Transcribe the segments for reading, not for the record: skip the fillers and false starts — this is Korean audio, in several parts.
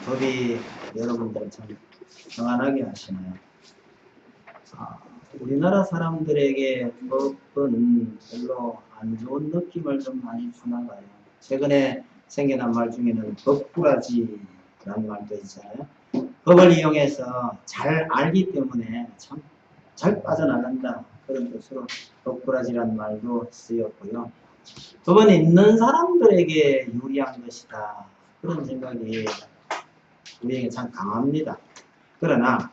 법이 여러분들 참 평안하게 하시나요? 우리나라 사람들에게 법은 별로 안 좋은 느낌을 좀 많이 주나 봐요. 최근에 생겨난 말 중에는 법꾸라지라는 말도 있잖아요. 법을 이용해서 잘 알기 때문에 참 잘 빠져나간다. 그런 뜻으로 법꾸라지라는 말도 쓰였고요. 법은 있는 사람들에게 유리한 것이다. 그런 생각이 우리에게 참 강합니다. 그러나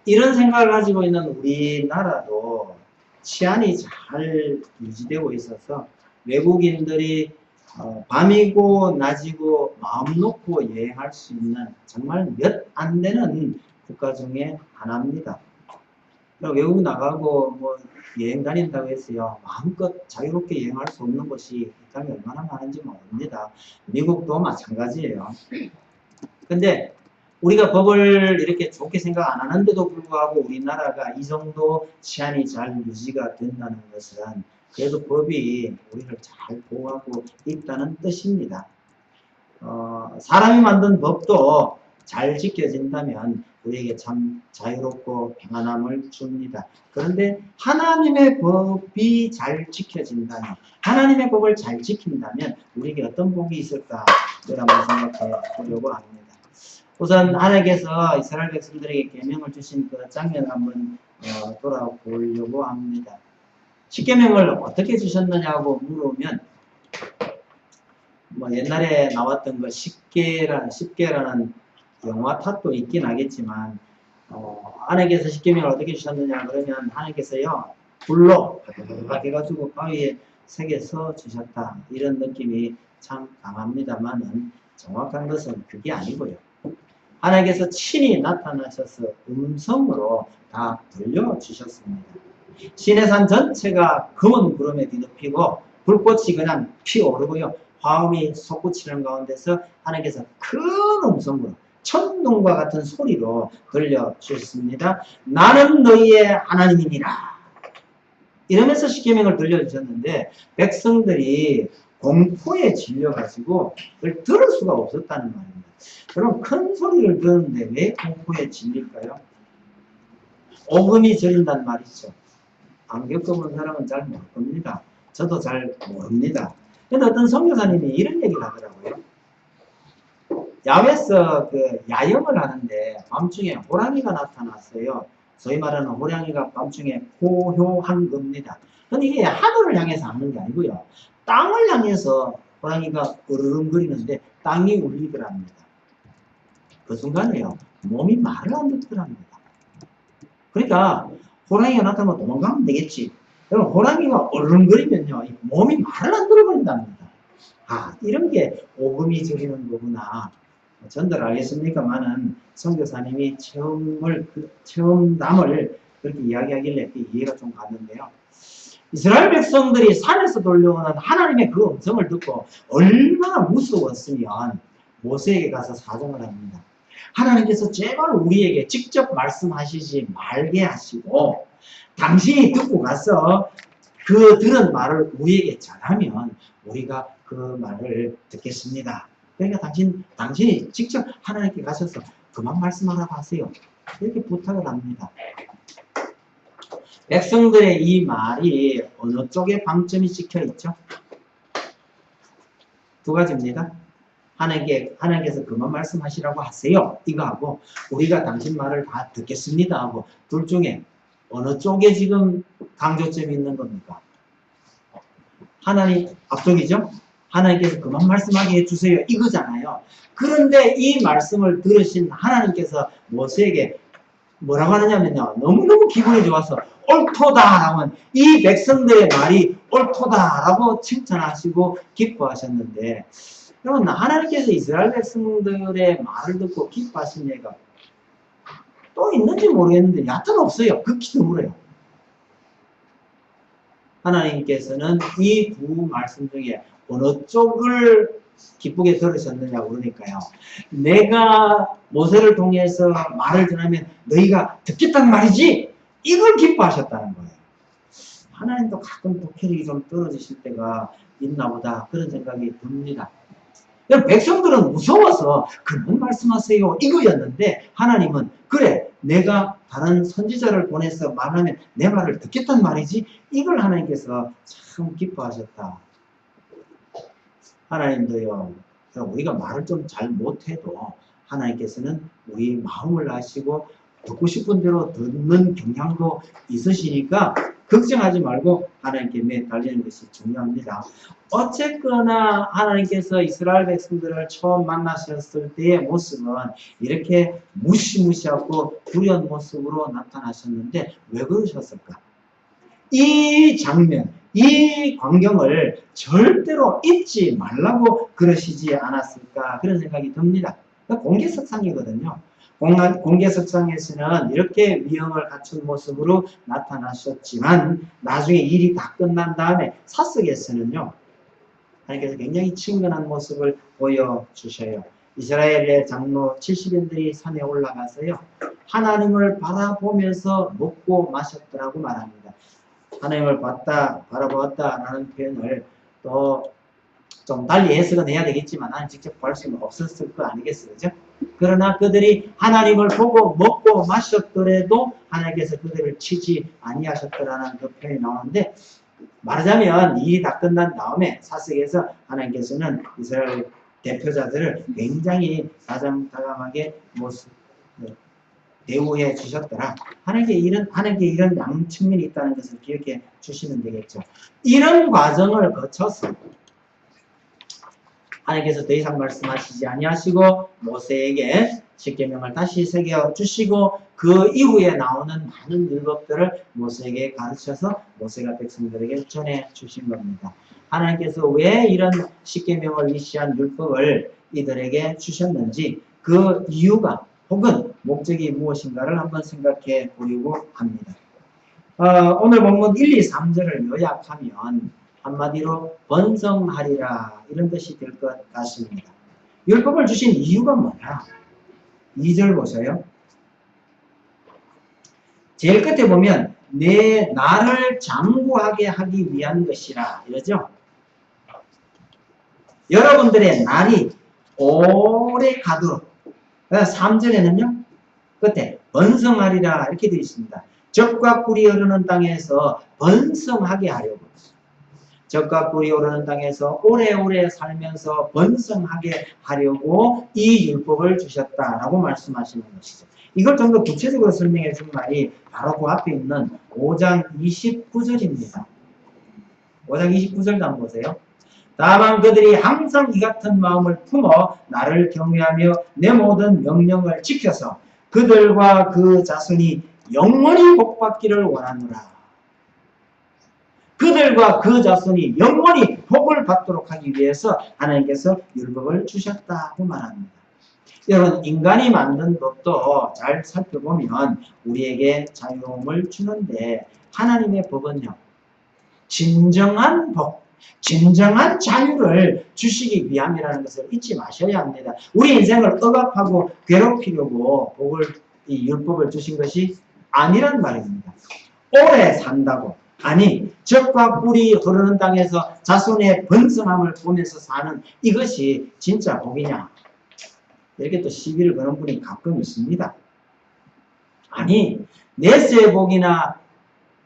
이런 생각을 가지고 있는 우리나라도 치안이 잘 유지되고 있어서 외국인들이 밤이고 낮이고 마음 놓고 여행할 수 있는 정말 몇 안 되는 국가 중에 하나입니다. 외국 나가고 뭐 여행 다닌다고 했어요. 마음껏 자유롭게 여행할 수 없는 곳이 이 땅에 얼마나 많은지 모릅니다. 미국도 마찬가지예요. 근데 우리가 법을 이렇게 좋게 생각 안 하는데도 불구하고 우리나라가 이 정도 치안이 잘 유지가 된다는 것은 그래도 법이 우리를 잘 보호하고 있다는 뜻입니다. 사람이 만든 법도 잘 지켜진다면 우리에게 참 자유롭고 평안함을 줍니다. 그런데 하나님의 법이 잘 지켜진다면, 하나님의 법을 잘 지킨다면 우리에게 어떤 복이 있을까? 그걸 한번 생각해 보려고 합니다. 우선 하나님께서 이스라엘 백성들에게 계명을 주신 그 장면을 한번 돌아보려고 합니다. 십계명을 어떻게 주셨느냐고 물으면 뭐 옛날에 나왔던 거 십계라는 영화 탓도 있긴 하겠지만 하나님께서 십계명을 어떻게 주셨느냐 그러면 하나님께서요 불로 막 해가지고 바위에 새겨서 주셨다 이런 느낌이 참 강합니다만은 정확한 것은 그게 아니고요. 하나님께서 친히 나타나셔서 음성으로 다 들려주셨습니다. 시내산 전체가 검은 구름에 뒤덮이고 불꽃이 그냥 피오르고요. 화음이 솟구치는 가운데서 하나님께서 큰 음성으로 천둥과 같은 소리로 들려주셨습니다. 나는 너희의 하나님이니라. 이러면서 십계명을 들려주셨는데 백성들이 공포에 질려가지고 그걸 들을 수가 없었다는 말입니다. 그럼 큰 소리를 듣는데 왜 공포에 질릴까요? 오금이 저린다는 말이죠. 안 겪어본 사람은 잘 모를 겁니다. 저도 잘 모릅니다. 근데 어떤 선교사님이 이런 얘기를 하더라고요. 야외에서 그 야영을 하는데 밤중에 호랑이가 나타났어요. 소위 말하는 호랑이가 밤중에 호효한 겁니다. 근데 이게 하늘을 향해서 하는 게 아니고요. 땅을 향해서 호랑이가 으르렁거리는데 땅이 울리더랍니다. 그 순간에요. 몸이 말을 안 듣더랍니다. 그러니까 호랑이가 나타나면 도망가면 되겠지. 그럼 호랑이가 얼렁거리면요. 몸이 말을 안 들어버린답니다. 이런 게 오금이 저리는 거구나. 전들 알겠습니까만은 선교사님이 체험담을 그렇게 이야기하길래 이해가 좀 갔는데요. 이스라엘 백성들이 산에서 들려오는 하나님의 그 음성을 듣고 얼마나 무서웠으면 모세에게 가서 사정을 합니다. 하나님께서 제발 우리에게 직접 말씀하시지 말게 하시고 당신이 듣고 가서 그 들은 말을 우리에게 전하면 우리가 그 말을 듣겠습니다. 그러니까 당신이 직접 하나님께 가셔서 그만 말씀하라고 하세요. 이렇게 부탁을 합니다. 백성들의 이 말이 어느 쪽에 방점이 찍혀 있죠? 두 가지입니다. 하나님께서 그만 말씀하시라고 하세요. 이거 하고 우리가 당신 말을 다 듣겠습니다 하고 둘 중에 어느 쪽에 지금 강조점이 있는 겁니까? 하나님 앞쪽이죠? 하나님께서 그만 말씀하게 해주세요. 이거잖아요. 그런데 이 말씀을 들으신 하나님께서 모세에게 뭐라고 하느냐면요. 너무너무 기분이 좋아서 옳도다라고 이 백성들의 말이 옳도다라고 칭찬하시고 기뻐하셨는데 여러분 하나님께서 이스라엘 백성들의 말을 듣고 기뻐하신 예가 또 있는지 모르겠는데 여하튼 없어요. 극히 드물어요. 하나님께서는 이 두 말씀 중에 어느 쪽을 기쁘게 들으셨느냐고 그러니까요. 내가 모세를 통해서 말을 전하면 너희가 듣겠다는 말이지? 이걸 기뻐하셨다는 거예요. 하나님도 가끔 독해력이 좀 떨어지실 때가 있나 보다 그런 생각이 듭니다. 백성들은 무서워서 그만 말씀하세요 이거였는데 하나님은 그래 내가 다른 선지자를 보내서 말하면 내 말을 듣겠단 말이지 이걸 하나님께서 참 기뻐하셨다. 하나님도요 우리가 말을 좀 잘 못해도 하나님께서는 우리 마음을 아시고 듣고 싶은 대로 듣는 경향도 있으시니까 걱정하지 말고 하나님께 매달리는 것이 중요합니다. 어쨌거나 하나님께서 이스라엘 백성들을 처음 만나셨을 때의 모습은 이렇게 무시무시하고 두려운 모습으로 나타나셨는데 왜 그러셨을까? 이 장면, 이 광경을 절대로 잊지 말라고 그러시지 않았을까 그런 생각이 듭니다. 공개석상이거든요. 공개석상에서는 이렇게 위엄을 갖춘 모습으로 나타나셨지만 나중에 일이 다 끝난 다음에 사석에서는요. 하나님께서 굉장히 친근한 모습을 보여주셔요. 이스라엘의 장로 70인들이 산에 올라가서요. 하나님을 바라보면서 먹고 마셨더라고 말합니다. 하나님을 바라보았다라는 표현을 또 좀 달리 해석은 해야 되겠지만 나는 직접 볼 수는 없었을 거 아니겠어요? 그죠? 그러나 그들이 하나님을 보고 먹고 마셨더라도 하나님께서 그들을 치지 아니하셨더라는 그 표현이 나오는데 말하자면 일이 다 끝난 다음에 사석에서 하나님께서는 이스라엘 대표자들을 굉장히 다정다감하게 대우해 주셨더라. 하나님께 이런 양측면이 있다는 것을 기억해 주시면 되겠죠. 이런 과정을 거쳐서 하나님께서 더 이상 말씀하시지 아니하시고 모세에게 십계명을 다시 새겨 주시고 그 이후에 나오는 많은 율법들을 모세에게 가르쳐서 모세가 백성들에게 전해 주신 겁니다. 하나님께서 왜 이런 십계명을 위시한 율법을 이들에게 주셨는지 그 이유가 혹은 목적이 무엇인가를 한번 생각해 보려고 합니다. 오늘 본문 1, 2, 3절을 요약하면 한마디로 번성하리라 이런 뜻이 될 것 같습니다. 율법을 주신 이유가 뭐냐? 2절 보세요. 제일 끝에 보면 내 나를 장구하게 하기 위한 것이라 이러죠. 여러분들의 날이 오래 가도록 3절에는요. 끝에 번성하리라 이렇게 되어 있습니다. 젖과 꿀이 흐르는 땅에서 번성하게 하려고 젖과 꿀이 흐르는 땅에서 오래오래 살면서 번성하게 하려고 이 율법을 주셨다라고 말씀하시는 것이죠. 이걸 좀 더 구체적으로 설명해 준 말이 바로 그 앞에 있는 5장 29절입니다. 5장 29절도 한번 보세요. 다만 그들이 항상 이 같은 마음을 품어 나를 경외하며 내 모든 명령을 지켜서 그들과 그 자손이 영원히 복받기를 원하노라. 그들과 그 자손이 영원히 복을 받도록 하기 위해서 하나님께서 율법을 주셨다고 말합니다. 여러분 인간이 만든 법도 잘 살펴보면 우리에게 자유로움을 주는데 하나님의 법은요. 진정한 복, 진정한 자유를 주시기 위함이라는 것을 잊지 마셔야 합니다. 우리 인생을 억압하고 괴롭히려고 이 율법을 주신 것이 아니란 말입니다. 오래 산다고 아니 젖과 꿀이 흐르는 땅에서 자손의 번성함을 보면서 사는 이것이 진짜 복이냐? 이렇게 또 시비를 거는 분이 가끔 있습니다. 아니 내세의 복이나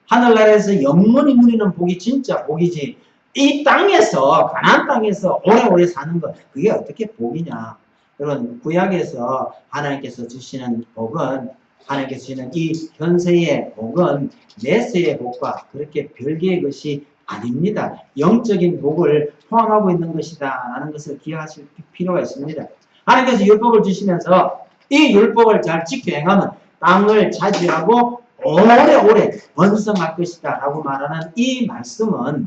하늘나라에서 영원히 누리는 복이 진짜 복이지 이 땅에서 가나안 땅에서 오래오래 사는 것 그게 어떻게 복이냐? 여러분 구약에서 하나님께서 주시는 복은 하나님께서 주시는 이 현세의 복은 내세의 복과 그렇게 별개의 것이 아닙니다. 영적인 복을 포함하고 있는 것이다 라는 것을 기억하실 필요가 있습니다. 하나님께서 율법을 주시면서 이 율법을 잘 지켜 행하면 땅을 차지하고 오래오래 번성할 것이다 라고 말하는 이 말씀은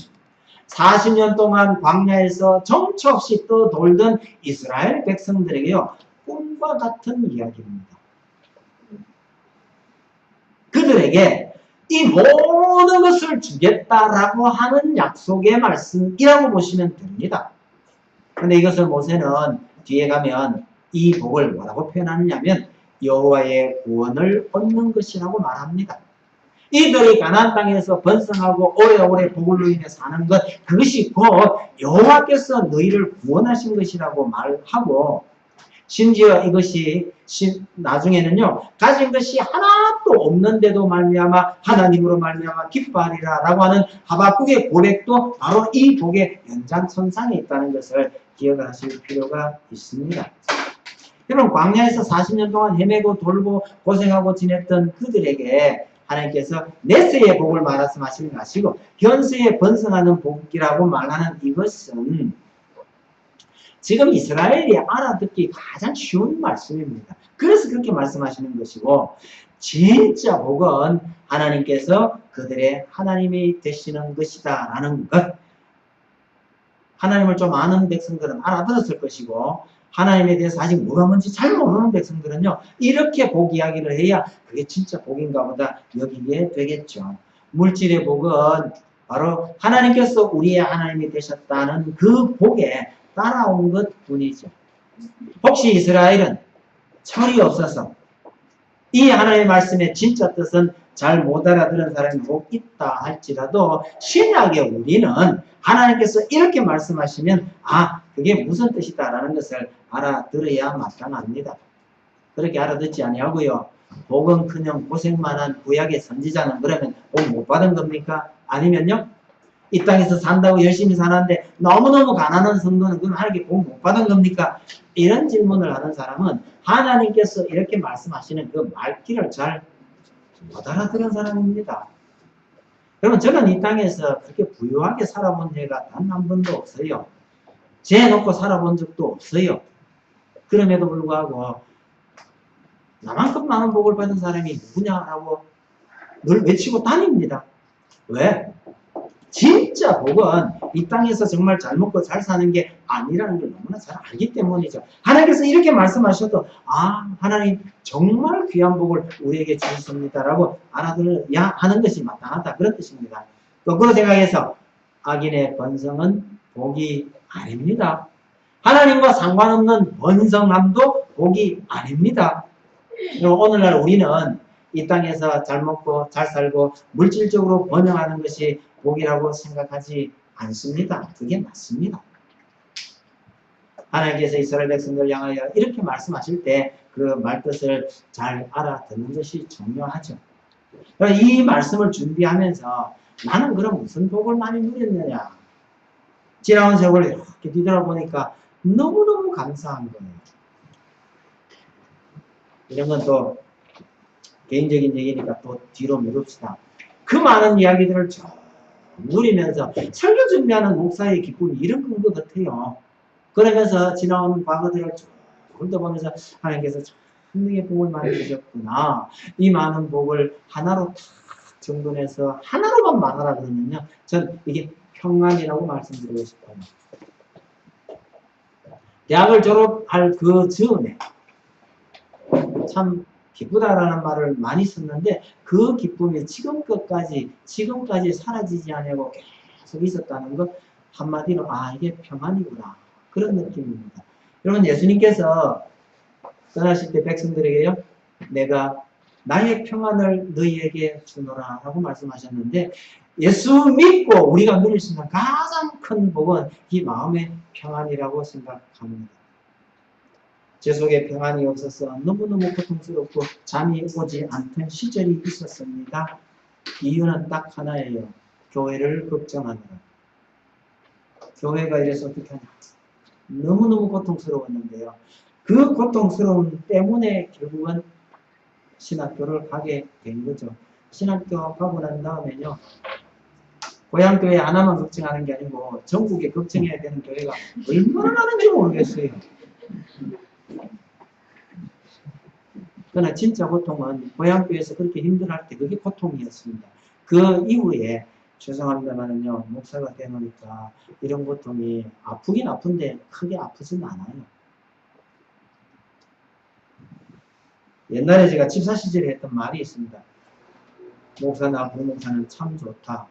40년 동안 광야에서 정처 없이 떠돌던 이스라엘 백성들에게요 꿈과 같은 이야기입니다. 그들에게 이 모든 것을 주겠다라고 하는 약속의 말씀이라고 보시면 됩니다. 그런데 이것을 모세는 뒤에 가면 이 복을 뭐라고 표현하느냐면 여호와의 구원을 얻는 것이라고 말합니다. 이들이 가나안 땅에서 번성하고 오래오래 복을 누리며 사는 것, 그것이 곧 여호와께서 너희를 구원하신 것이라고 말하고, 심지어 이것이 나중에는요, 가진 것이 하나도 없는데도 말미암아 하나님으로 말미암아 기뻐하리라 라고 하는 하박국의 고백도 바로 이 복의 연장선상에 있다는 것을 기억을 하실 필요가 있습니다. 여러분, 광야에서 40년 동안 헤매고 돌고 고생하고 지냈던 그들에게 하나님께서 내세의 복을 말씀하시는 것이고, 현세에 번성하는 복이라고 말하는 이것은 지금 이스라엘이 알아듣기 가장 쉬운 말씀입니다. 그래서 그렇게 말씀하시는 것이고, 진짜 복은 하나님께서 그들의 하나님이 되시는 것이다 라는 것, 하나님을 좀 아는 백성들은 알아들었을 것이고, 하나님에 대해서 아직 뭐가 뭔지 잘 모르는 백성들은요, 이렇게 복 이야기를 해야 그게 진짜 복인가 보다 여기게 되겠죠. 물질의 복은 바로 하나님께서 우리의 하나님이 되셨다는 그 복에 따라온 것 뿐이죠. 혹시 이스라엘은 철이 없어서 이 하나님의 말씀의 진짜 뜻은 잘 못 알아들은 사람이 꼭 있다 할지라도, 신약의 우리는 하나님께서 이렇게 말씀하시면 그게 무슨 뜻이다라는 것을 알아들어야 마땅합니다. 그렇게 알아듣지 아니하고요, 복은커녕 고생만 한 구약의 선지자는 그러면 복 못 받은 겁니까? 아니면요, 이 땅에서 산다고 열심히 사는데 너무너무 가난한 성도는 그럼 하나님께 복 못 받은 겁니까? 이런 질문을 하는 사람은 하나님께서 이렇게 말씀하시는 그 말귀를 잘 못 알아들은 사람입니다. 여러분, 저는 이 땅에서 그렇게 부유하게 살아본 적가 단 한 번도 없어요. 재놓고 살아본 적도 없어요. 그럼에도 불구하고 나만큼 많은 복을 받은 사람이 누구냐라고 늘 외치고 다닙니다. 왜? 진짜 복은 이 땅에서 정말 잘 먹고 잘 사는 게 아니라는 걸 너무나 잘 알기 때문이죠. 하나님께서 이렇게 말씀하셔도 하나님 정말 귀한 복을 우리에게 주셨습니다라고 알아들어야 하는 것이 마땅하다, 그런 뜻입니다. 거꾸로 생각해서 악인의 번성은 복이 아닙니다. 하나님과 상관없는 번성함도 복이 아닙니다. 오늘날 우리는 이 땅에서 잘 먹고 잘 살고 물질적으로 번영하는 것이 복이라고 생각하지 않습니다. 그게 맞습니다. 하나님께서 이스라엘 백성들을 향하여 이렇게 말씀하실 때 그 말뜻을 잘 알아듣는 것이 중요하죠. 이 말씀을 준비하면서 나는 그럼 무슨 복을 많이 누렸느냐, 지나온 세월을 이렇게 뒤돌아보니까 너무너무 감사한 거예요. 이런 건 또 개인적인 얘기니까 또 뒤로 미룹시다. 그 많은 이야기들을 쭉 누리면서 설교 준비하는 목사의 기쁨이 이런 건 것 같아요. 그러면서 지나온 과거들을 쭉 훑어보면서 하나님께서 천명의 복을 많이 주셨구나. 이 많은 복을 하나로 탁 정돈해서 하나로만 말하라 그러면요, 전 이게 평안이라고 말씀드리고 싶어요. 대학을 졸업할 그 즈음에 참 기쁘다라는 말을 많이 썼는데, 그 기쁨이 지금까지 사라지지 않고 계속 있었다는 것, 한마디로 이게 평안이구나, 그런 느낌입니다. 여러분, 예수님께서 떠나실 때 백성들에게요, 내가 나의 평안을 너희에게 주노라 라고 말씀하셨는데, 예수 믿고 우리가 누릴 수 있는 가장 큰 복은 이 마음의 평안이라고 생각합니다. 제 속에 평안이 없어서 너무너무 고통스럽고 잠이 오지 않던 시절이 있었습니다. 이유는 딱 하나예요. 교회를 걱정하느라. 교회가 이래서 어떻게 하냐. 너무너무 고통스러웠는데요. 그 고통스러움 때문에 결국은 신학교를 가게 된 거죠. 신학교 가고 난 다음에요, 고향교회 하나만 걱정하는 게 아니고 전국에 걱정해야 되는 교회가 얼마나 많은지 모르겠어요. 그러나 진짜 고통은 고향교회에서 그렇게 힘들어할 때 그게 고통이었습니다. 그 이후에 죄송합니다만은요, 목사가 되놓으니까 이런 고통이 아프긴 아픈데 크게 아프진 않아요. 옛날에 제가 집사 시절에 했던 말이 있습니다. 목사나 부목사는 참 좋다.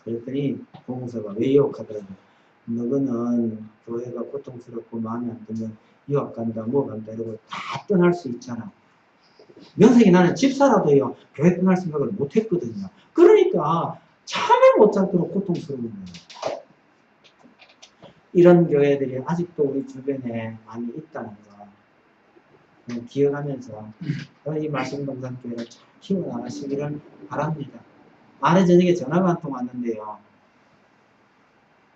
그랬더니 부목사가 왜 유혹하더라고요. 너는 교회가 고통스럽고 마음에 안 들면 유학 간다, 뭐 간다 이러고 다 떠날 수 있잖아. 명색이 나는 집사라도요, 교회 떠날 생각을 못 했거든요. 그러니까 잠을 못 자도록 고통스러운 거예요. 이런 교회들이 아직도 우리 주변에 많이 있다는 거 기억하면서 이 말씀동산교회를 잘 키워나가시기를 바랍니다. 아내 저녁에 전화가 한 통 왔는데요.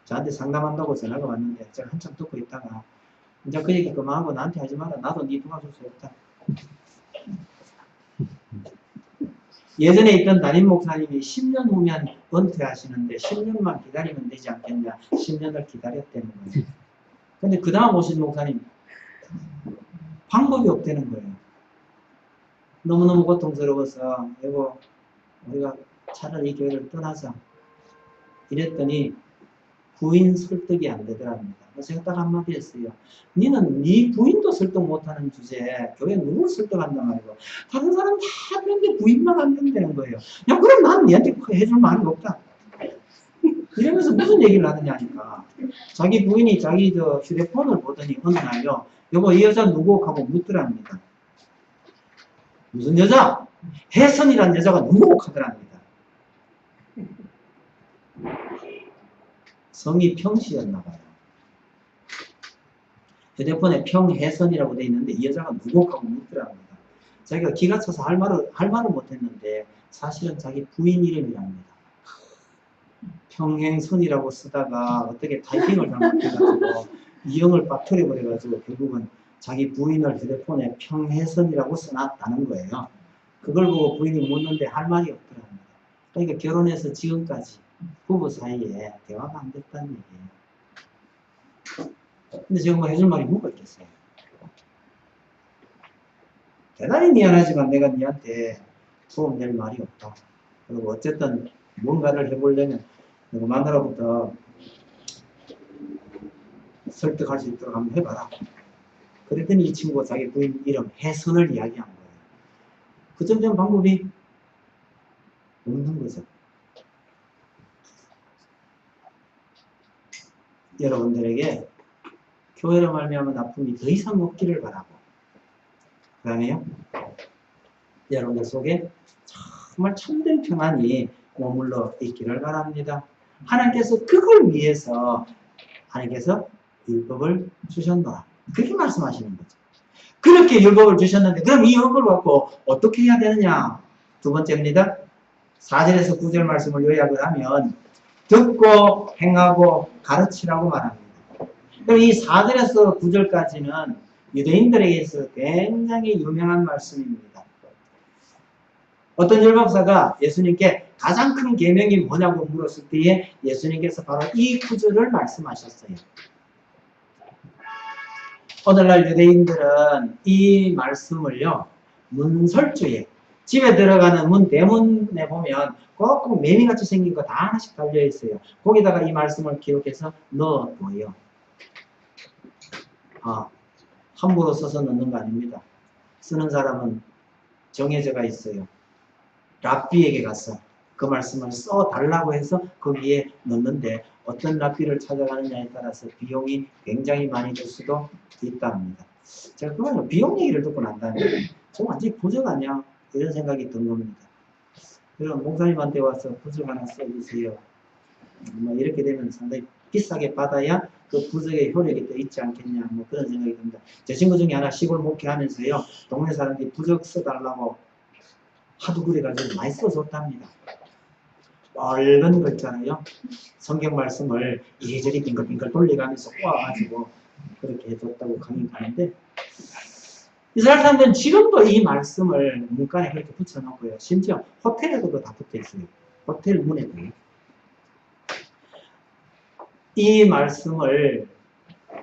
저한테 상담한다고 전화가 왔는데 제가 한참 듣고 있다가 이제 그 얘기 그만하고 나한테 하지 마라. 나도 네 도와줄 수 없다. 예전에 있던 담임 목사님이 10년 후면 은퇴하시는데 10년만 기다리면 되지 않겠냐. 10년을 기다렸다는 거예요. 근데 그 다음 오신 목사님 방법이 없다는 거예요. 너무너무 고통스러워서 여보 우리가 차라리 이 교회를 떠나자. 이랬더니 부인 설득이 안 되더랍니다. 그래서 제가 딱 한마디 했어요. 니는 네 부인도 설득 못하는 주제에 교회 누굴 설득한단 말이고 다른 사람 다 되는데 부인만 안 된다는 거예요. 야 그럼 난 니한테 해줄 말이 없다. 이러면서 무슨 얘기를 하느냐 하니까 자기 부인이 자기 저 휴대폰을 보더니 어느 날요. 여보 이 여자 누구? 하고 묻더랍니다. 무슨 여자? 혜선이라는 여자가 누구? 하더랍니다. 성이 평씨였나 봐요. 휴대폰에 평혜선이라고 돼 있는데 이 여자가 누구? 하고 묻더랍니다. 자기가 기가 차서 할 말을 못했는데 사실은 자기 부인 이름이랍니다. 평행선이라고 쓰다가 어떻게 타이핑을 잘못해가지고 이형을 빠뜨려버려가지고 결국은 자기 부인을 휴대폰에 평혜선이라고 써놨다는 거예요. 그걸 보고 부인이 묻는데 할 말이 없더랍니다. 그러니까 결혼해서 지금까지 부부 사이에 대화가 안 됐다는 얘기예요. 근데 제가 뭐 해줄 말이 뭐가 있겠어요. 대단히 미안하지만 내가 니한테 도움될 말이 없다. 그리고 어쨌든 뭔가를 해보려면 마누라부터 설득할 수 있도록 한번 해봐라. 그랬더니 이 친구가 자기 부인 이름 혜선을 이야기한 거예요. 그 점점 방법이 없는 거죠. 여러분들에게 교회로 말미암은 아픔이 더 이상 없기를 바라고 그 다음에요 여러분들 속에 정말 참된 평안이 머물러 있기를 바랍니다. 하나님께서 그걸 위해서 하나님께서 율법을 주셨노라 그렇게 말씀하시는 거죠. 그렇게 율법을 주셨는데 그럼 이 율법을 갖고 어떻게 해야 되느냐. 두 번째입니다. 4절에서 9절 말씀을 요약을 하면 듣고 행하고 가르치라고 말합니다. 그럼 이 4절에서 9절까지는 유대인들에게서 굉장히 유명한 말씀입니다. 어떤 율법사가 예수님께 가장 큰 계명이 뭐냐고 물었을 때에 예수님께서 바로 이 구절을 말씀하셨어요. 오늘날 유대인들은 이 말씀을요 문설주에 집에 들어가는 문 대문에 보면 꼭 매미같이 생긴 거 다 하나씩 달려 있어요. 거기다가 이 말씀을 기록해서 넣어둬요. 함부로 써서 넣는 거 아닙니다. 쓰는 사람은 정해져가 있어요. 랍비에게 가서 그 말씀을 써달라고 해서 거기에 넣는데 어떤 랍비를 찾아가느냐에 따라서 비용이 굉장히 많이 들 수도 있다 합니다. 제가 그거는 비용 얘기를 듣고 난 다음에 저 완전히 부적 아니야? 이런 생각이 든 겁니다. 그래서 목사님한테 와서 부적 하나 써주세요. 뭐 이렇게 되면 상당히 비싸게 받아야 그 부적의 효력이 또 있지 않겠냐 뭐 그런 생각이 듭니다. 제 친구 중에 하나 시골 목회하면서요 동네 사람들이 부적 써달라고 하도 그래가지고 많이 써줬답니다. 빨간 거 있잖아요. 성경 말씀을 이리저리 빙글빙글 돌려가면서 꼬아가지고 그렇게 해줬다고 강의하는데 이스라엘 사람들은 지금도 이 말씀을 문간에 그렇게 붙여놓고요. 심지어 호텔에도 다 붙어있어요. 호텔 문에도. 이 말씀을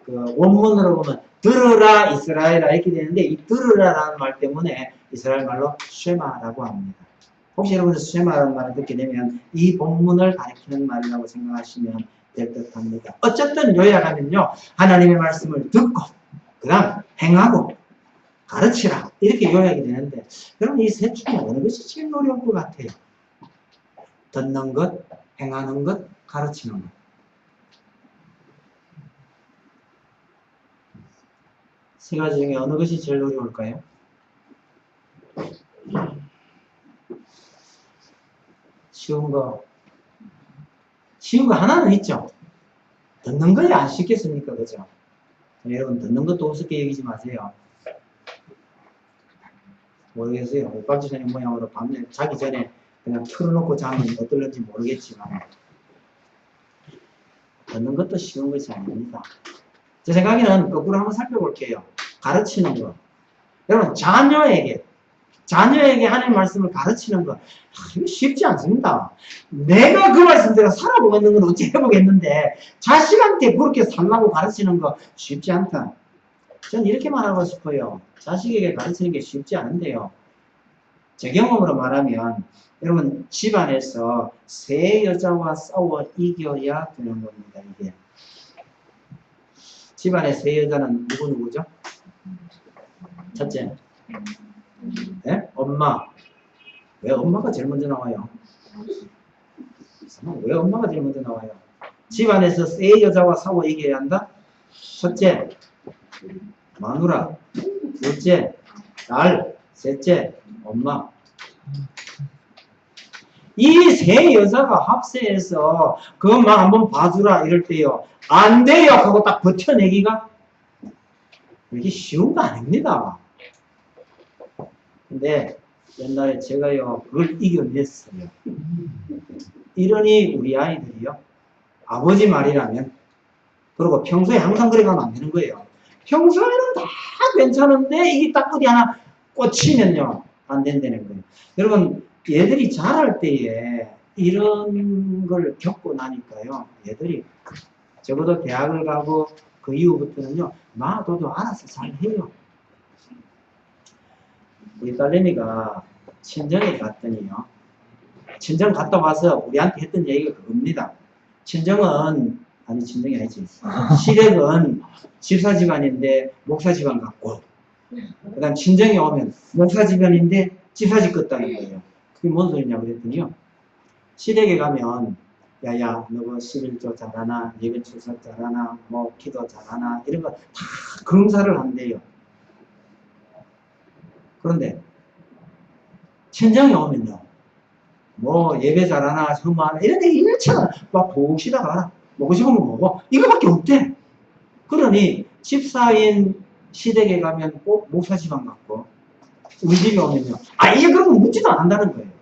그 원문으로 보면 들으라 이스라엘아 이렇게 되는데 이 들으라라는 말 때문에 이스라엘 말로 쉐마라고 합니다. 혹시 여러분들 쉐마라는 말을 듣게 되면 이 본문을 가리키는 말이라고 생각하시면 될 듯 합니다. 어쨌든 요약하면요. 하나님의 말씀을 듣고 그 다음 행하고 가르치라 이렇게 요약이 되는데 여러분 이 셋 중에 어느 것이 제일 어려운 것 같아요? 듣는 것, 행하는 것, 가르치는 것. 세 가지 중에 어느 것이 제일 어려울까요? 쉬운 거 하나는 있죠. 듣는 거에 안 쉽겠습니까? 그죠? 여러분, 듣는 것도 우습게 여기지 마세요. 모르겠어요. 박지선의 모양으로 밤에 자기 전에 그냥 틀어놓고 자면 어떨는지 모르겠지만, 듣는 것도 쉬운 것이 아닙니다. 제 생각에는 거꾸로 한번 살펴볼게요. 가르치는 거. 여러분, 자녀에게 하나님 말씀을 가르치는 거, 이거 쉽지 않습니다. 내가 그 말씀대로 살아보겠는 건 어찌 해보겠는데, 자식한테 그렇게 살라고 가르치는 거 쉽지 않다. 전 이렇게 말하고 싶어요. 자식에게 가르치는 게 쉽지 않은데요. 제 경험으로 말하면, 여러분, 집안에서 세 여자와 싸워 이겨야 되는 겁니다, 이게. 집안의 세 여자는 누구죠? 첫째. 네? 엄마. 왜 엄마가 제일 먼저 나와요? 왜 엄마가 제일 먼저 나와요? 집안에서 세 여자와 싸워 이겨야 한다? 첫째, 마누라. 둘째, 딸. 셋째, 엄마. 이 세 여자가 합세해서 그것만 한번 봐주라 이럴 때요. 안 돼요 하고 딱 버텨내기가 이게 쉬운 거 아닙니다. 근데 옛날에 제가요 그걸 이겨냈어요. 이러니 우리 아이들이요 아버지 말이라면 그리고 평소에 항상 그래 가면 안 되는 거예요. 평소에는 다 괜찮은데 이게 딱 어디 하나 꽂히면요 안 된다는 거예요. 여러분 얘들이 자랄 때에 이런 걸 겪고 나니까요 얘들이 적어도 대학을 가고 그 이후부터는요 놔둬도 알아서 잘 해요. 우리 딸내미가 친정에 갔더니요 친정 갔다 와서 우리한테 했던 얘기가 그겁니다. 친정은 아니 친정이 아니지 시댁은 집사 집안인데 목사 집안 같고 그 다음 친정에 오면 목사 집안인데 집사 집 같다는 거예요. 그게 뭔 소리냐 그랬더니요 시댁에 가면 야야 너 뭐 11조 잘하나 예배 출석 잘하나 뭐 기도 잘하나 이런 거 다 검사를 한대요. 그런데 친정에 오면요 뭐 예배 잘하나 성화하나 이런 데 일처럼 막 보시다가 알아 먹고 싶으면 먹어 이거밖에 없대. 그러니 집사인 시댁에 가면 꼭 목사 집안 같고 우리 집에 오면요 이게 그런 거 묻지도 않는다는 거예요.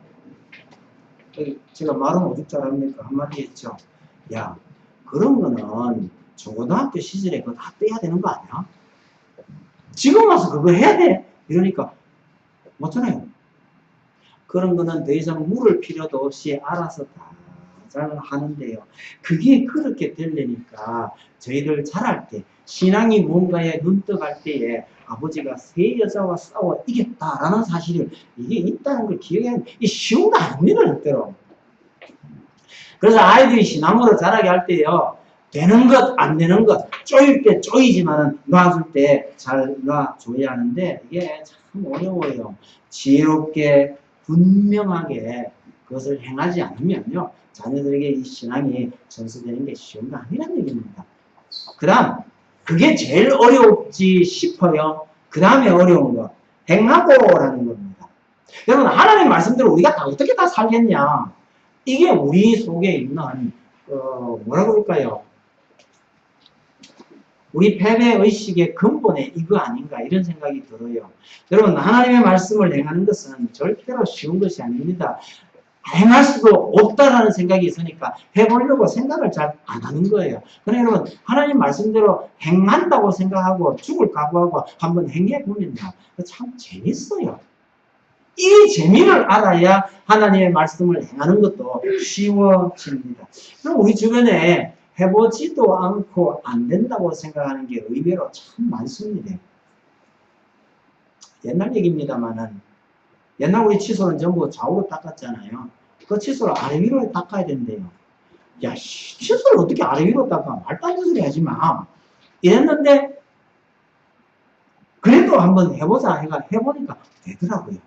제가 말은 오죽 잘합니까 한마디 했죠. 야 그런 거는 중고등학교 시절에 그거 다 빼야 되는 거 아니야? 지금 와서 그거 해야 돼? 이러니까 못하네요. 그런 거는 더 이상 물을 필요도 없이 알아서 다 잘 하는데요. 그게 그렇게 되려니까 저희들 자랄 때 신앙이 뭔가에 눈뜨갈 때에 아버지가 세 여자와 싸워 이겼다라는 사실을 이게 있다는 걸 기억해야 하는 이 쉬운 거 아닙니다 절대로. 그래서 아이들이 신앙으로 자라게 할 때요 되는 것 안 되는 것 쪼일 때 쪼이지만은 놔줄 때 잘 놔줘야 하는데 이게 참 어려워요. 지혜롭게 분명하게 그것을 행하지 않으면요 자녀들에게 이 신앙이 전수되는 게 쉬운 거 아니라는 얘기입니다. 그 다음 그게 제일 어렵지 싶어요. 그 다음에 어려운 거 행하고라는 겁니다. 여러분 하나님 말씀대로 우리가 다 어떻게 다 살겠냐 이게 우리 속에 있는 뭐라고 그럴까요? 우리 패배의식의 근본에 이거 아닌가 이런 생각이 들어요. 여러분 하나님의 말씀을 행하는 것은 절대로 쉬운 것이 아닙니다. 행할 수도 없다라는 생각이 있으니까 해보려고 생각을 잘 안 하는 거예요. 그러니까 여러분 하나님 말씀대로 행한다고 생각하고 죽을 각오하고 한번 행해보면요 참 재밌어요. 이 재미를 알아야 하나님의 말씀을 행하는 것도 쉬워집니다. 그럼 우리 주변에 해보지도 않고 안 된다고 생각하는 게 의외로 참 많습니다. 옛날 얘기입니다만은 옛날 우리 칫솔은 전부 좌우로 닦았잖아요. 그 칫솔을 아래 위로 닦아야 된대요. 야, 칫솔을 어떻게 아래 위로 닦아? 말도 안 되는 소리 하지 마. 이랬는데 그래도 한번 해보자 해보니까 되더라고요.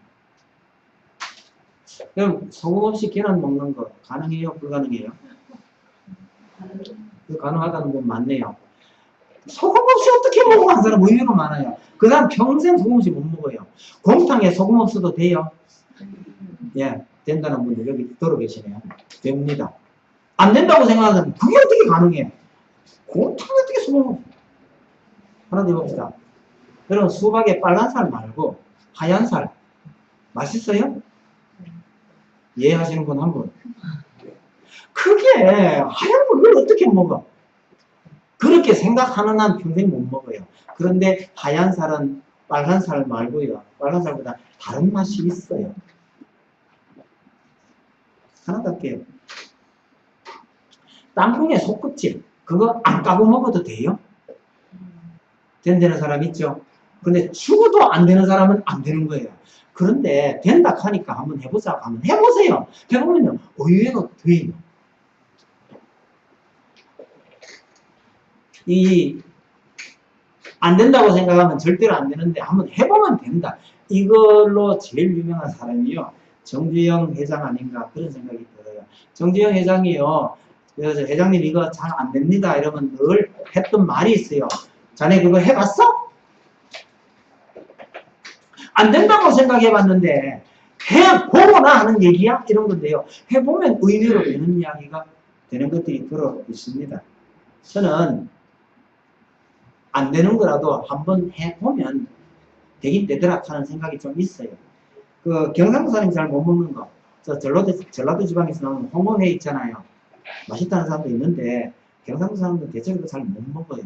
그럼 소금 없이 계란 먹는 거 가능해요? 불가능해요? 가능하다는 분 많네요. 소금 없이 어떻게 먹어? 한 사람 의외로 많아요. 그 사람 평생 소금 없이 못 먹어요. 곰탕에 소금 없어도 돼요? 예, 된다는 분들 여기 들어 계시네요. 됩니다. 안 된다고 생각하면 그게 어떻게 가능해요? 곰탕에 어떻게 소금 없어? 하나 더 해봅시다. 여러분, 수박에 빨간 살 말고 하얀 살 맛있어요? 예 하시는 분 한 분. 그게 하얀 걸 어떻게 먹어? 그렇게 생각하는 한 평생 못 먹어요. 그런데 하얀 살은 빨간 살 말고요. 빨간 살보다 다른 맛이 있어요. 하나 더 할게요. 땅콩의 속껍질 그거 안 까고 먹어도 돼요? 된다는 사람 있죠? 근데 죽어도 안 되는 사람은 안 되는 거예요. 그런데 된다 하니까 한번 해보자 하면 해보세요. 해보면요 의외로 돼요. 안 된다고 생각하면 절대로 안 되는데 한번 해보면 된다. 이걸로 제일 유명한 사람이요. 정주영 회장 아닌가 그런 생각이 들어요. 정주영 회장이요. 그래서 회장님 이거 잘 안 됩니다. 이러면 늘 했던 말이 있어요. 자네 그거 해봤어? 안 된다고 생각해봤는데 해보거나 하는 얘기야? 이런 건데요. 해보면 의외로 되는 이야기가 되는 것들이 들어 있습니다. 저는 안 되는 거라도 한번 해보면 되긴 되더라 하는 생각이 좀 있어요. 그 경상도 사람이 잘 못 먹는 거, 저 전라도 지방에서 나오는 홍어회 있잖아요. 맛있다는 사람도 있는데 경상도 사람들은 대체로 잘 못 먹어요.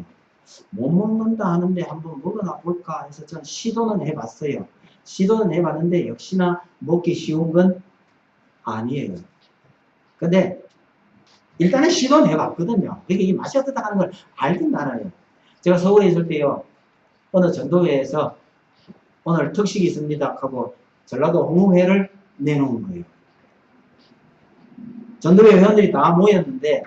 못 먹는다 하는데 한번 먹어나 볼까 해서 전 시도는 해봤어요. 시도는 해봤는데 역시나 먹기 쉬운 건 아니에요. 근데 일단은 시도는 해봤거든요. 이게 맛이 어떻다 하는 걸 알긴 알아요. 제가 서울에 있을 때요. 어느 전도회에서 오늘 특식이 있습니다 하고 전라도 홍어회를 내놓은 거예요. 전도회 회원들이 다 모였는데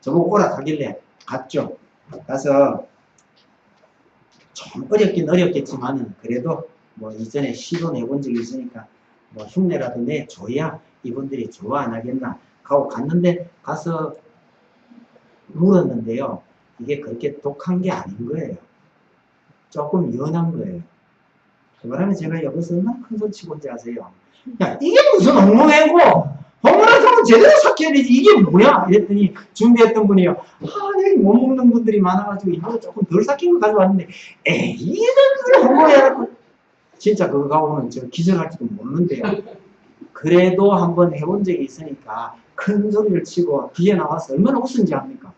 저보고 오라 하길래 갔죠. 가서 좀 어렵긴 어렵겠지만은 그래도 뭐 이전에 시도 내본 적이 있으니까 뭐 흉내라도 내줘야 이분들이 좋아 안 하겠나 하고 갔는데 가서 물었는데요. 이게 그렇게 독한 게 아닌 거예요. 조금 연한 거예요. 그 바람에 제가 여기서 얼마나 큰 소리 치고 온지 아세요? 야, 이게 무슨 홍어회고 홍어라면 제대로 삭혀야 되지 이게 뭐야? 이랬더니 준비했던 분이요. 여기 못 먹는 분들이 많아가지고 이거 조금 덜 삭힌 거 가져왔는데 에이 이런 홍어회라고 진짜 그거 가보면 저 기절할지도 모르는데요. 그래도 한번 해본 적이 있으니까 큰 소리를 치고 뒤에 나와서 얼마나 웃은지 압니까?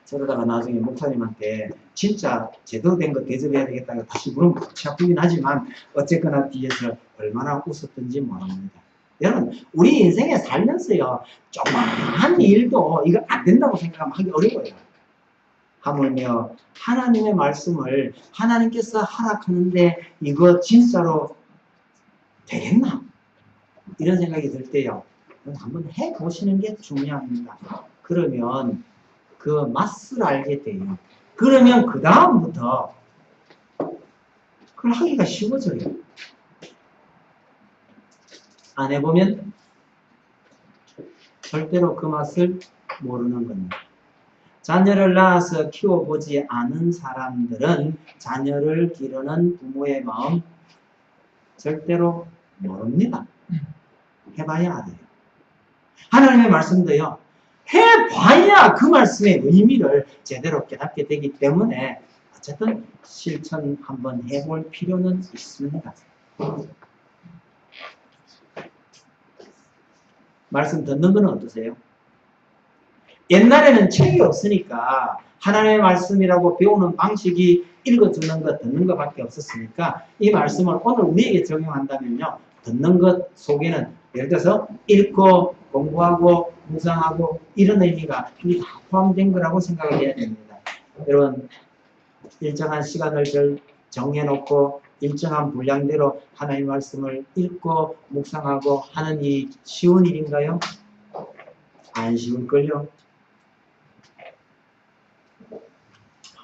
저러다가 나중에 목사님한테 진짜 제대로 된 거 대접해야 되겠다고 다시 물으면 골치 아프긴 하지만 어쨌거나 뒤에서 얼마나 웃었던지 모릅니다. 여러분 우리 인생에 살면서요 조그마한 일도 이거 안 된다고 생각하면 하기 어려워요. 하물며 하나님의 말씀을 하나님께서 하락하는데 이거 진짜로 되겠나? 이런 생각이 들 때요. 한번 해보시는 게 중요합니다. 그러면 그 맛을 알게 돼요. 그러면 그 다음부터 그걸 하기가 쉬워져요. 안 해보면 절대로 그 맛을 모르는 겁니다. 자녀를 낳아서 키워보지 않은 사람들은 자녀를 기르는 부모의 마음 절대로 모릅니다. 해봐야 알아요. 하나님의 말씀도요. 해봐야 그 말씀의 의미를 제대로 깨닫게 되기 때문에 어쨌든 실천 한번 해볼 필요는 있습니다. 말씀 듣는 건 어떠세요? 옛날에는 책이 없으니까 하나님의 말씀이라고 배우는 방식이 읽어주는 것, 듣는 것밖에 없었으니까 이 말씀을 오늘 우리에게 적용한다면요. 듣는 것 속에는 예를 들어서 읽고 공부하고 묵상하고 이런 의미가 이게 다 포함된 거라고 생각을 해야 됩니다. 여러분 일정한 시간을 정해놓고 일정한 분량대로 하나님의 말씀을 읽고 묵상하고 하는 이 쉬운 일인가요? 안 쉬울걸요?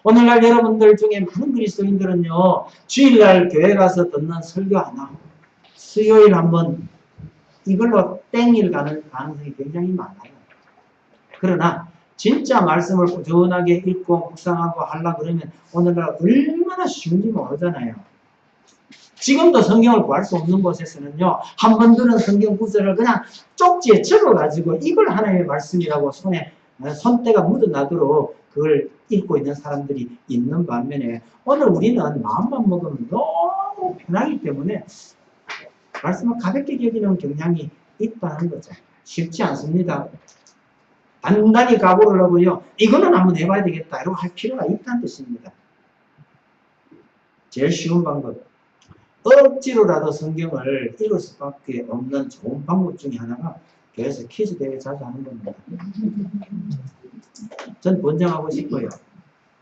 오늘날 여러분들 중에 많은 그리스도인들은요 주일날 교회 가서 듣는 설교 하나 수요일 한번 이걸로 땡일 가는 가능성이 굉장히 많아요. 그러나 진짜 말씀을 꾸준하게 읽고 묵상하고 하려고 그러면 오늘날 얼마나 쉬운지 모르잖아요. 지금도 성경을 구할 수 없는 곳에서는요, 한 번 들은 성경 구절을 그냥 쪽지에 적어가지고 이걸 하나님의 말씀이라고 손때가 묻어나도록 그걸 읽고 있는 사람들이 있는 반면에 오늘 우리는 마음만 먹으면 너무 편하기 때문에 말씀을 가볍게 여기는 경향이 있다는 거죠. 쉽지 않습니다. 단단히 각오를 하고요, 이거는 한번 해봐야 되겠다 이러고 할 필요가 있다는 뜻입니다. 제일 쉬운 방법, 억지로라도 성경을 읽을 수밖에 없는 좋은 방법 중에 하나가 교회에서 퀴즈 대회 자주 하는 겁니다. 전 권장하고 싶고요.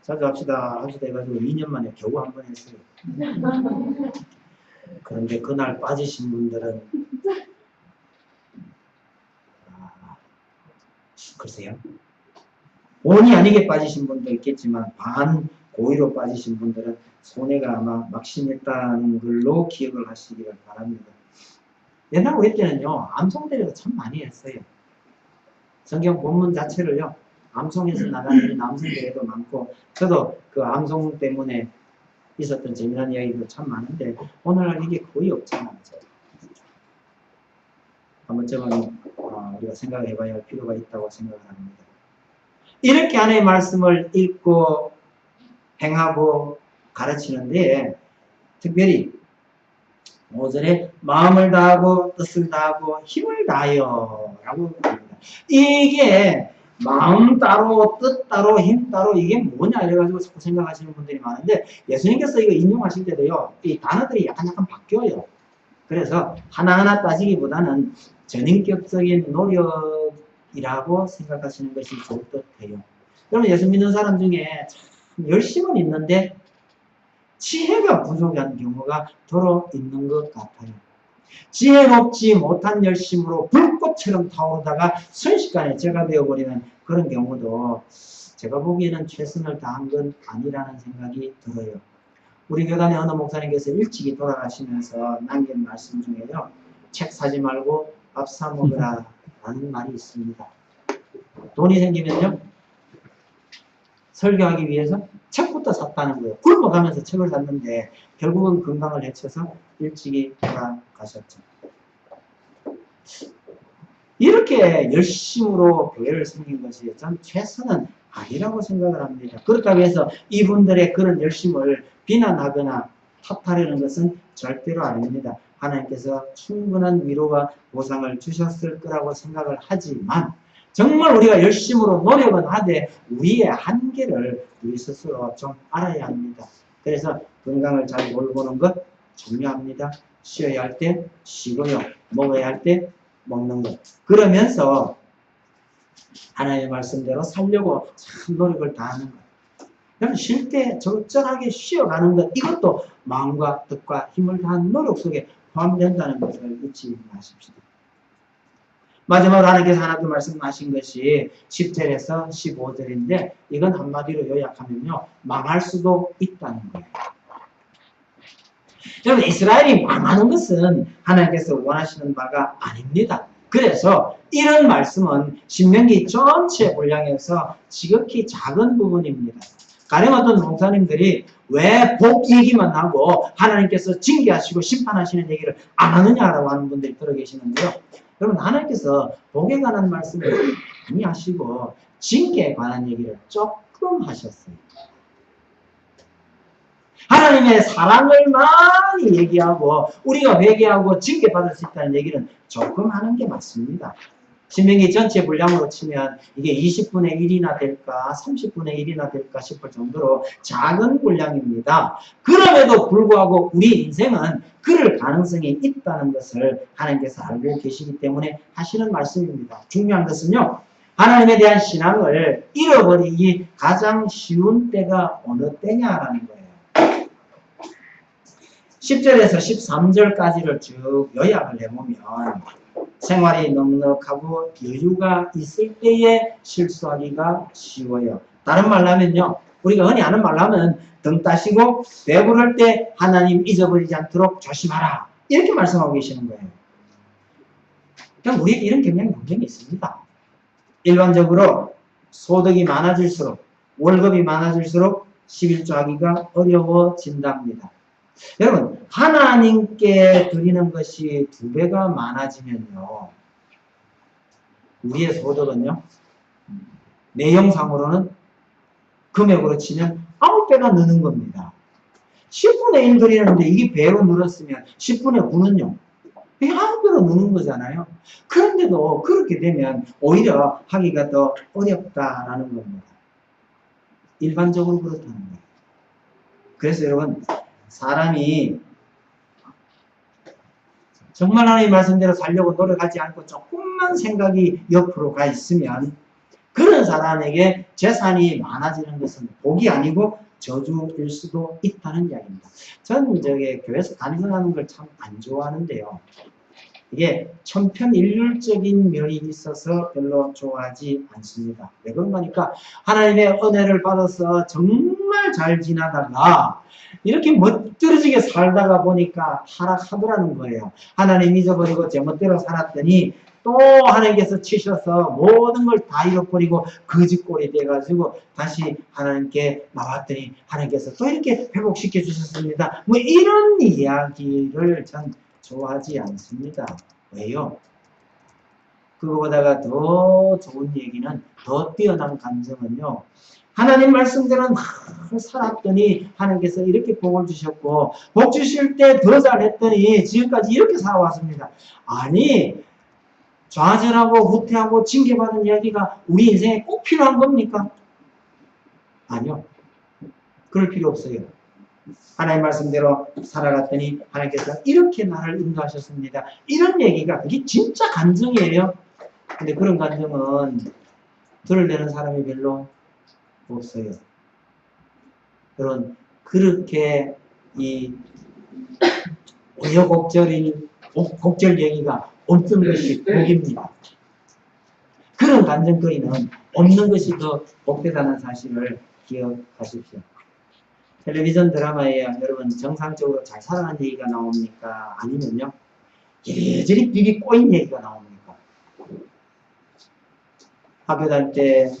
자주 합시다 해가지고 2년 만에 겨우 한 번 했어요. 그런데 그날 빠지신 분들은 글쎄요. 본의 아니게 빠지신 분도 있겠지만 반 고의로 빠지신 분들은 손해가 아마 막심했다는 걸로 기억을 하시기를 바랍니다. 옛날 우리 때는요, 암송대회도 참 많이 했어요. 성경 본문 자체를요, 암송에서 나가는 암송대회도 많고, 저도 그 암송 때문에 있었던 재미난 이야기도 참 많은데, 오늘날 이게 거의 없잖아요. 한 번쯤은 우리가 생각을 해봐야 할 필요가 있다고 생각을 합니다. 이렇게 하나님의 말씀을 읽고 행하고 가르치는데 특별히 5절에 마음을 다하고 뜻을 다하고 힘을 다하여 라고 합니다. 이게 마음 따로 뜻 따로 힘 따로 이게 뭐냐 이래가지고 자꾸 생각하시는 분들이 많은데 예수님께서 이거 인용하실 때도요, 이 단어들이 약간 바뀌어요. 그래서 하나하나 따지기보다는 전인격적인 노력이라고 생각하시는 것이 좋을 듯 해요. 여러분, 예수 믿는 사람 중에 참 열심은 있는데 지혜가 부족한 경우가 더러 있는 것 같아요. 지혜롭지 못한 열심으로 불꽃처럼 타오르다가 순식간에 제가 되어버리는 그런 경우도 제가 보기에는 최선을 다한 건 아니라는 생각이 들어요. 우리 교단의 어느 목사님께서 일찍이 돌아가시면서 남긴 말씀 중에요, 책 사지 말고 밥 사 먹으라 라는 말이 있습니다. 돈이 생기면요, 설교하기 위해서 책부터 샀다는 거예요. 굶어가면서 책을 샀는데 결국은 건강을 해쳐서 일찍이 돌아가셨죠. 이렇게 열심으로 교회를 섬긴 것이 전 최선은 아니라고 생각을 합니다. 그렇다고 해서 이분들의 그런 열심을 비난하거나 탓하려는 것은 절대로 아닙니다. 하나님께서 충분한 위로와 보상을 주셨을 거라고 생각을 하지만 정말 우리가 열심으로 노력은 하되 우리의 한계를 우리 스스로 좀 알아야 합니다. 그래서 건강을 잘 돌보는 것 중요합니다. 쉬어야 할 때 쉬고요, 먹어야 할 때 먹는 것. 그러면서 하나님의 말씀대로 살려고 참 노력을 다하는 것. 여러분, 쉴 때 적절하게 쉬어가는 것, 이것도 마음과 뜻과 힘을 다한 노력 속에 포함된다는 것을 잊지 마십시오. 마지막으로 하나님께서 하나 더 말씀하신 것이 10절에서 15절인데 이건 한마디로 요약하면요, 망할 수도 있다는 거예요. 여러분, 이스라엘이 망하는 것은 하나님께서 원하시는 바가 아닙니다. 그래서 이런 말씀은 신명기 전체 분량에서 지극히 작은 부분입니다. 가령 어떤 목사님들이 왜 복 얘기만 하고 하나님께서 징계하시고 심판하시는 얘기를 안 하느냐라고 하는 분들이 들어 계시는데요. 여러분, 하나님께서 복에 관한 말씀을 많이 하시고 징계에 관한 얘기를 조금 하셨어요. 하나님의 사랑을 많이 얘기하고 우리가 회개하고 징계받을 수 있다는 얘기는 조금 하는 게 맞습니다. 신명기 전체 분량으로 치면 이게 20분의 1이나 될까 30분의 1이나 될까 싶을 정도로 작은 분량입니다. 그럼에도 불구하고 우리 인생은 그럴 가능성이 있다는 것을 하나님께서 알고 계시기 때문에 하시는 말씀입니다. 중요한 것은요, 하나님에 대한 신앙을 잃어버리기 가장 쉬운 때가 어느 때냐라는 거예요. 10절에서 13절까지를 쭉 요약을 해보면 생활이 넉넉하고 여유가 있을 때에 실수하기가 쉬워요. 다른 말로 하면요, 우리가 흔히 하는 말로 하면 등 따시고 배부를 때 하나님 잊어버리지 않도록 조심하라, 이렇게 말씀하고 계시는 거예요. 그럼 우리에게 이런 경향이 분명히 있습니다. 일반적으로 소득이 많아질수록, 월급이 많아질수록 11조 하기가 어려워진답니다. 여러분, 하나님께 드리는 것이 2배가 많아지면요, 우리의 소득은요, 내용상으로는 금액으로 치면 9배가 느는 겁니다. 10분의 1 드리는데 이게 배로 늘었으면 10분의 9는요, 이게 9배로 느는 거잖아요. 그런데도 그렇게 되면 오히려 하기가 더 어렵다라는 겁니다. 일반적으로 그렇다는 거예요. 그래서 여러분, 사람이 정말 하나님 말씀대로 살려고 노력하지 않고 조금만 생각이 옆으로 가 있으면 그런 사람에게 재산이 많아지는 것은 복이 아니고 저주일 수도 있다는 이야기입니다. 저는 교회에서 간증하는 걸 참 안 좋아하는데요. 이게 천편일률적인 면이 있어서 별로 좋아하지 않습니다. 왜 그런가 하니까 하나님의 은혜를 받아서 정말 잘 지나다가 이렇게 멋들어지게 살다가 보니까 타락하더라는 거예요. 하나님 잊어버리고 제멋대로 살았더니 또 하나님께서 치셔서 모든 걸 다 잃어버리고 거짓골이 돼가지고 다시 하나님께 나왔더니 하나님께서 또 이렇게 회복시켜 주셨습니다. 뭐 이런 이야기를 전 좋아하지 않습니다. 왜요? 그거보다가 더 좋은 얘기는, 더 뛰어난 감정은요, 하나님 말씀대로 살았더니 하나님께서 이렇게 복을 주셨고, 복 주실 때 더 잘했더니 지금까지 이렇게 살아왔습니다. 아니, 좌절하고 후퇴하고 징계받는 이야기가 우리 인생에 꼭 필요한 겁니까? 아니요. 그럴 필요 없어요. 하나님 말씀대로 살아갔더니 하나님께서 이렇게 나를 인도하셨습니다. 이런 얘기가 그게 진짜 간증이에요. 근데 그런 간증은 들으려는 사람이 별로 없어요. 그렇게 이 우여곡절 얘기가 없는 것이 복입니다. 그런 간증거리는 없는 것이 더 복되다는 사실을 기억하십시오. 텔레비전 드라마에 여러분 정상적으로 잘 살아가는 얘기가 나옵니까? 아니면요, 이리저리 비비 꼬인 얘기가 나옵니까? 학교 다닐 때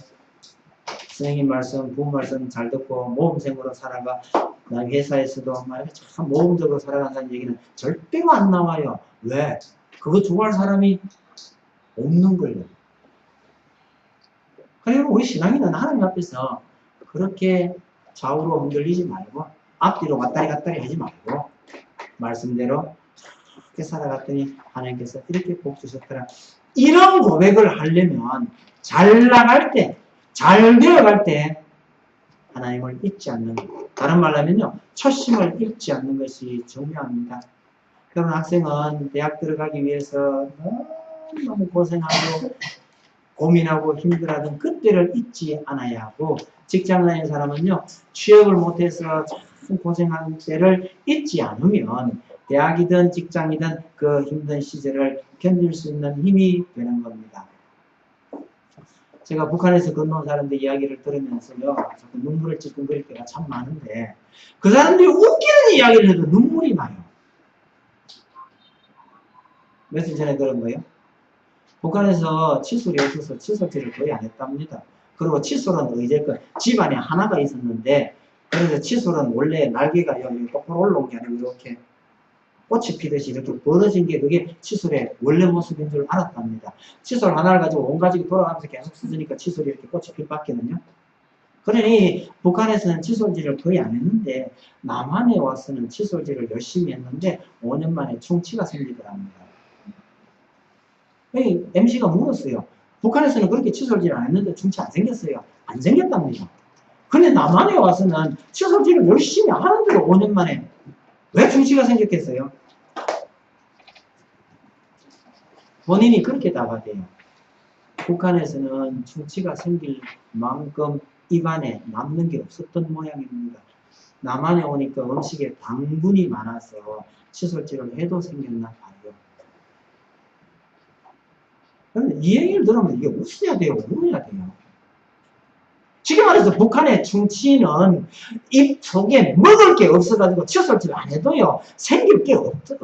선생님 말씀, 부모 말씀 잘 듣고 모범생으로 살아가 나 회사에서도 참 모범적으로 살아간다는 얘기는 절대로 안 나와요. 왜? 그거 좋아할 사람이 없는 거예요. 그래서 우리 신앙인은 하나님 앞에서 그렇게 좌우로 흔들리지 말고 앞뒤로 왔다리 갔다리 하지 말고 말씀대로 그렇게 살아갔더니 하나님께서 이렇게 복 주셨더라. 이런 고백을 하려면 잘 나갈 때, 잘 되어갈 때 하나님을 잊지 않는 것. 다른 말로 하면요, 초심을 잃지 않는 것이 중요합니다. 그런 학생은 대학 들어가기 위해서 너무 고생하고 고민하고 힘들어하던 그때를 잊지 않아야 하고, 직장 다니는 사람은요, 취업을 못해서 참 고생하는 때를 잊지 않으면 대학이든 직장이든 그 힘든 시절을 견딜 수 있는 힘이 되는 겁니다. 제가 북한에서 건너온 사람들 이야기를 들으면서요, 자꾸 눈물을 찔끔거릴 때가 참 많은데, 그 사람들이 웃기는 이야기를 해도 눈물이 나요. 며칠 전에 들은 거예요. 북한에서 칫솔이 없어서 칫솔질을 거의 안 했답니다. 그리고 칫솔은 의제껏 집안에 하나가 있었는데, 그래서 칫솔은 원래 날개가 여기 똑바로 올라온 게 아니고 이렇게 꽃이 피듯이 이렇게 벌어진 게 그게 칫솔의 원래 모습인 줄 알았답니다. 칫솔 하나를 가지고 온 가족이 돌아가면서 계속 쓰니까 칫솔이 이렇게 꽃이 필 밖에는요. 그러니 북한에서는 칫솔질을 거의 안 했는데 남한에 와서는 칫솔질을 열심히 했는데 5년 만에 충치가 생기더랍니다. MC가 물었어요. 북한에서는 그렇게 칫솔질 안 했는데 충치 안 생겼어요. 안 생겼답니다. 근데 남한에 와서는 칫솔질을 열심히 하는데도 5년 만에 왜 충치가 생겼겠어요? 본인이 그렇게 답하대요. 북한에서는 충치가 생길 만큼 입안에 남는 게 없었던 모양입니다. 남한에 오니까 음식에 당분이 많아서 칫솔질을 해도 생겼나 봐요. 그런데 이 얘기를 들으면 이게 웃어야 돼요? 울어야 돼요? 지금 말해서 북한의 충치는 입 속에 먹을 게 없어가지고 칫솔질 안 해도요, 생길 게 없어.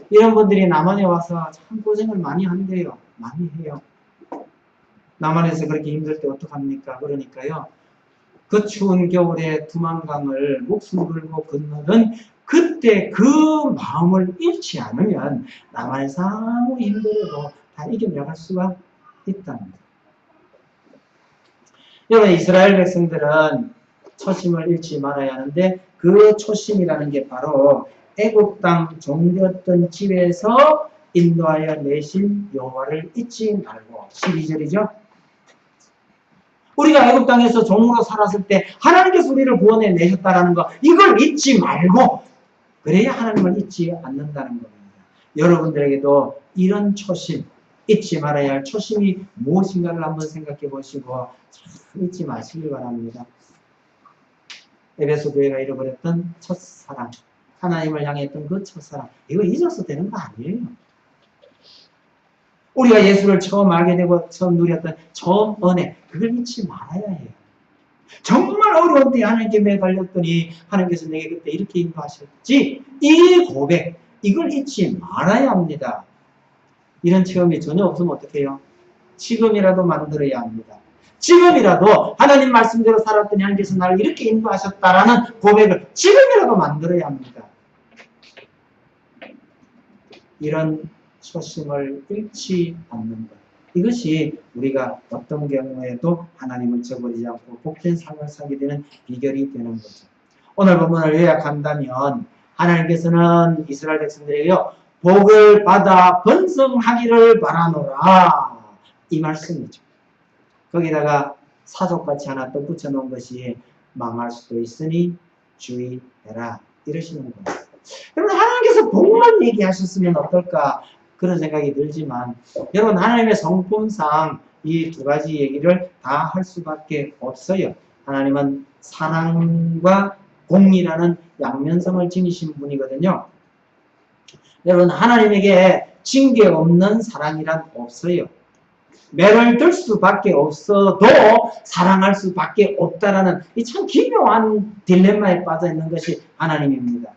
이런 분들이 남한에 와서 참 고생을 많이 한대요. 많이 해요. 남한에서 그렇게 힘들 때 어떡합니까? 그러니까요. 그 추운 겨울에 두만강을 목숨 걸고 건너는 그때 그 마음을 잃지 않으면 남한에서 아무리 힘들어도 다 이겨나갈 수가 있답니다. 여러분, 이스라엘 백성들은 초심을 잃지 말아야 하는데 그 초심이라는 게 바로 애굽 땅 종되었던 집에서 인도하여 내신 여호와를 잊지 말고. 12절이죠. 우리가 애굽 땅에서 종으로 살았을 때 하나님께서 우리를 구원해 내셨다라는 거, 이걸 잊지 말고 그래야 하나님을 잊지 않는다는 겁니다. 여러분들에게도 이런 초심, 잊지 말아야 할 초심이 무엇인가를 한번 생각해 보시고 잊지 마시길 바랍니다. 에베소 교회가 잃어버렸던 첫사랑, 하나님을 향했던 그 첫사랑, 이거 잊어서 되는 거 아니에요. 우리가 예수를 처음 알게 되고 처음 누렸던 처음 은혜, 그걸 잊지 말아야 해요. 정말 어려운 때 하나님께 매달렸더니 하나님께서 내게 그때 이렇게 인도하셨지, 이 고백, 이걸 잊지 말아야 합니다. 이런 체험이 전혀 없으면 어떻게 해요? 지금이라도 만들어야 합니다. 지금이라도 하나님 말씀대로 살았더니 하나님께서 나를 이렇게 인도하셨다라는 고백을 지금이라도 만들어야 합니다. 이런 초심을 잃지 않는 것, 이것이 우리가 어떤 경우에도 하나님을 저버리지 않고 복된 삶을 살게 되는 비결이 되는 거죠. 오늘 본문을 요약한다면 하나님께서는 이스라엘 백성들에게요, 복을 받아 번성하기를 바라노라, 이 말씀이죠. 거기다가 사족같이 하나 또 붙여놓은 것이 망할 수도 있으니 주의해라, 이러시는 거예요. 여러분, 하나님께서 복만 얘기하셨으면 어떨까 그런 생각이 들지만, 여러분, 하나님의 성품상 이 두 가지 얘기를 다 할 수밖에 없어요. 하나님은 사랑과 공이라는 양면성을 지니신 분이거든요. 여러분, 하나님에게 징계 없는 사랑이란 없어요. 매를 들 수밖에 없어도 사랑할 수밖에 없다라는 이 참 기묘한 딜레마에 빠져 있는 것이 하나님입니다.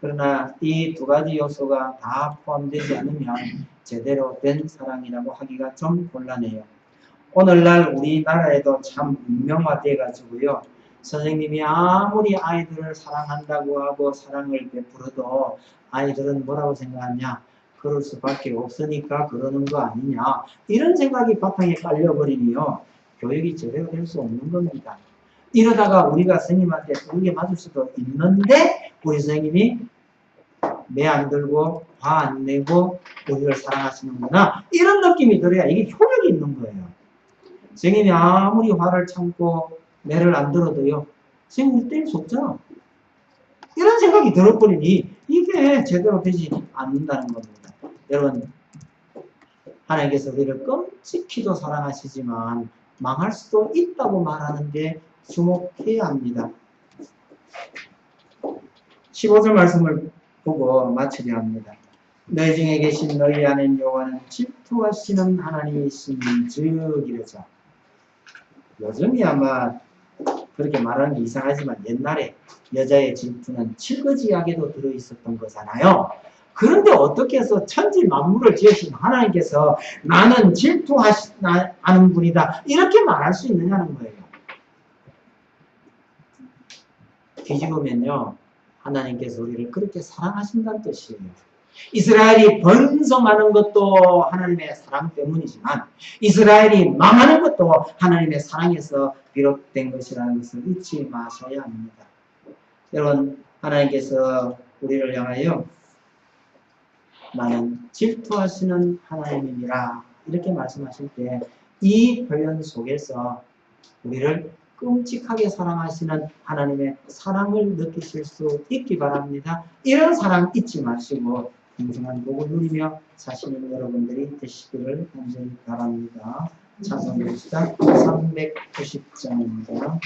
그러나 이 두 가지 요소가 다 포함되지 않으면 제대로 된 사랑이라고 하기가 좀 곤란해요. 오늘날 우리나라에도 참 문명화돼 가지고요, 선생님이 아무리 아이들을 사랑한다고 하고 사랑을 베풀어도 아이들은 뭐라고 생각하냐, 그럴 수밖에 없으니까 그러는 거 아니냐, 이런 생각이 바탕에 깔려버리니요, 교육이 제대로 될 수 없는 겁니다. 이러다가 우리가 스님한테 그게 맞을 수도 있는데 우리 선생님이 매 안 들고 화 안 내고 우리를 사랑하시는구나, 이런 느낌이 들어야 이게 효력이 있는 거예요. 선생님이 아무리 화를 참고 매를 안 들어도요, 선생님이 때릴 수 없잖아. 이런 생각이 들어버리니 이게 제대로 되지 않는다는 겁니다. 여러분, 하나님께서 우리를 끔찍히도 사랑하시지만 망할 수도 있다고 말하는데 주목해야 합니다. 15절 말씀을 보고 마치려 합니다. 너희 중에 계신 너희 안에 여호와는 질투하시는 하나님이신즉, 이러죠. 요즘이 아마 그렇게 말하는 게 이상하지만 옛날에 여자의 질투는 칠거지약에도 들어있었던 거잖아요. 그런데 어떻게 해서 천지 만물을 지으신 하나님께서 나는 질투하는 분이다, 이렇게 말할 수 있느냐는 거예요. 뒤집으면요, 하나님께서 우리를 그렇게 사랑하신다는 뜻이에요. 이스라엘이 번성하는 것도 하나님의 사랑 때문이지만 이스라엘이 망하는 것도 하나님의 사랑에서 비롯된 것이라는 것을 잊지 마셔야 합니다. 여러분, 하나님께서 우리를 향하여 나는 질투하시는 하나님이니라, 이렇게 말씀하실 때 이 표현 속에서 우리를 끔찍하게 사랑하시는 하나님의 사랑을 느끼실 수 있기 바랍니다. 이런 사랑 잊지 마시고 풍성한 복을 누리며 사시는 여러분들이 되시기를 간절히 바랍니다. 찬송합시다. 390장입니다.